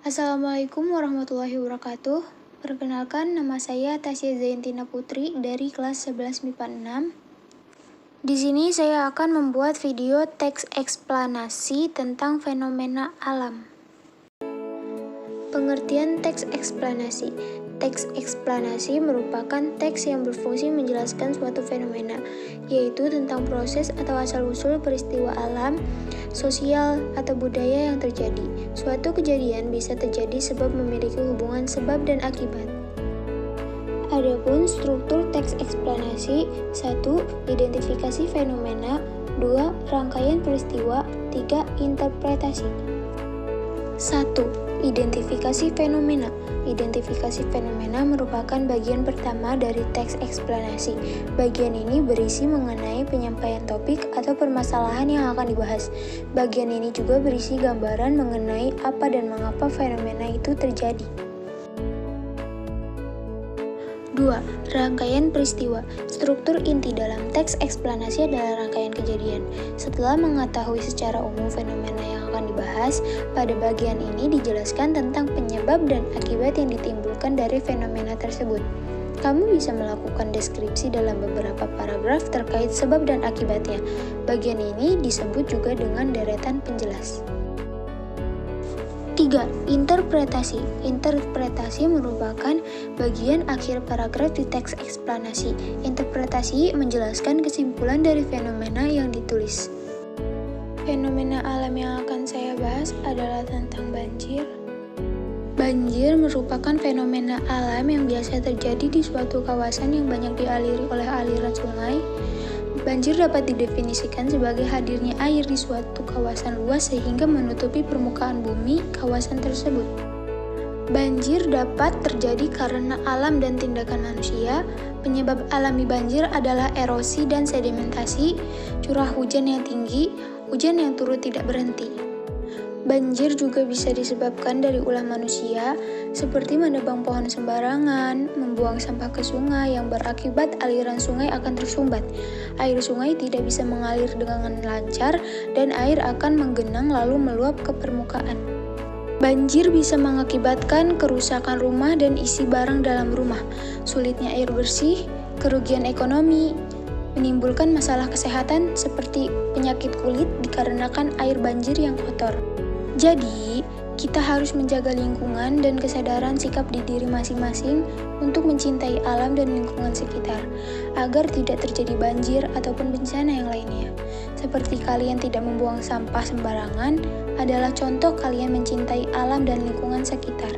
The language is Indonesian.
Assalamualaikum warahmatullahi wabarakatuh. Perkenalkan, nama saya Tasya Zaintina Putri dari kelas 11 MIPA 6. Di sini saya akan membuat video teks eksplanasi tentang fenomena alam. Pengertian teks eksplanasi. Teks eksplanasi merupakan teks yang berfungsi menjelaskan suatu fenomena, yaitu tentang proses atau asal-usul peristiwa alam, sosial, atau budaya yang terjadi. Suatu kejadian bisa terjadi sebab memiliki hubungan sebab dan akibat. Adapun struktur teks eksplanasi: 1. Identifikasi fenomena, 2. Rangkaian peristiwa, 3. Interpretasi. 1. Identifikasi fenomena. Identifikasi fenomena merupakan bagian pertama dari teks eksplanasi. Bagian ini berisi mengenai penyampaian topik atau permasalahan yang akan dibahas. Bagian ini juga berisi gambaran mengenai apa dan mengapa fenomena itu terjadi. 2. Rangkaian peristiwa. Struktur inti dalam teks eksplanasi adalah rangkaian kejadian. Setelah mengetahui secara umum fenomena yang akan dibahas, pada bagian ini dijelaskan tentang penyebab dan akibat yang ditimbulkan dari fenomena tersebut. Kamu bisa melakukan deskripsi dalam beberapa paragraf terkait sebab dan akibatnya. Bagian ini disebut juga dengan deretan penjelas. 3. Interpretasi. Interpretasi merupakan bagian akhir paragraf di teks eksplanasi. Interpretasi menjelaskan kesimpulan dari fenomena yang ditulis. Fenomena alam yang akan saya bahas adalah tentang banjir. Banjir merupakan fenomena alam yang biasa terjadi di suatu kawasan yang banyak dialiri oleh aliran sungai. Banjir dapat didefinisikan sebagai hadirnya air di suatu kawasan luas sehingga menutupi permukaan bumi kawasan tersebut. Banjir dapat terjadi karena alam dan tindakan manusia. Penyebab alami banjir adalah erosi dan sedimentasi, curah hujan yang tinggi, hujan yang turut tidak berhenti. Banjir juga bisa disebabkan dari ulah manusia, seperti menebang pohon sembarangan, membuang sampah ke sungai yang berakibat aliran sungai akan tersumbat. Air sungai tidak bisa mengalir dengan lancar dan air akan menggenang lalu meluap ke permukaan. Banjir bisa mengakibatkan kerusakan rumah dan isi barang dalam rumah, sulitnya air bersih, kerugian ekonomi, menimbulkan masalah kesehatan seperti penyakit kulit dikarenakan air banjir yang kotor. Jadi, kita harus menjaga lingkungan dan kesadaran sikap di diri masing-masing untuk mencintai alam dan lingkungan sekitar, agar tidak terjadi banjir ataupun bencana yang lainnya. Seperti kalian tidak membuang sampah sembarangan adalah contoh kalian mencintai alam dan lingkungan sekitar.